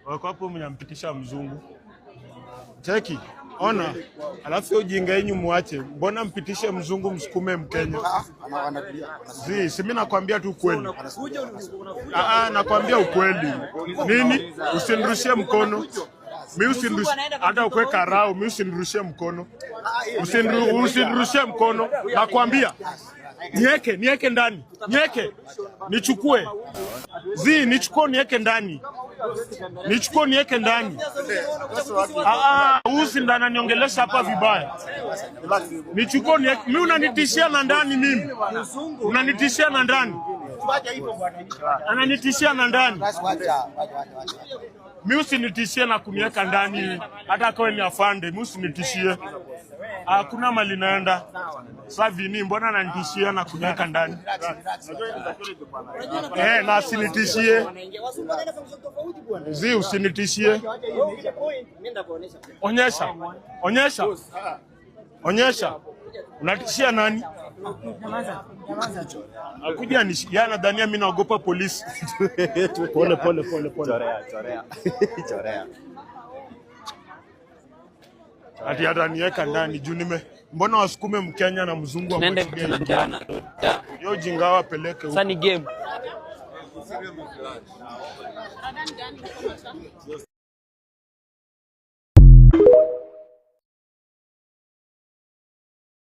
Wako hapo mnampitisha mzungu. Cheki, ona. Alafu ujinga yenu muache. Mbona mpitishe mzungu msukume Mkenya? Si mimi nakwambia tu ukweli. Nakwambia ukweli. Nini? Usinirushie mkono. Mimi usinirushie hata ukwe karao, mimi usinirushie mkono. Usinirushie mkono. Nakwambia. Niweke ndani. Nichukue. Nichukue niweke ndani. Niweke ndani. Usi ndana niongelesha hapa vibaya. Nichukue mimi unanitishia na ndani mimi. Unanitishia na ndani. Ananitishia na ndani. Mimi usinitishie na kuniweka ndani hata kama ni afande, mimi usinitishie. Hakuna mali naenda. Sasa vini mbona ananitishia na kuniweka ndani? Na usinitishie. Usinitishie. Onyesha. Unatishia nani? Akuja yana Dania mimi naogopa polisi. Pole. Ati hata niweka ndani juu mbona wasukume Mkenya na mzungu wa mchigeni. Yo jingawa peleke huko. Sasa ni game.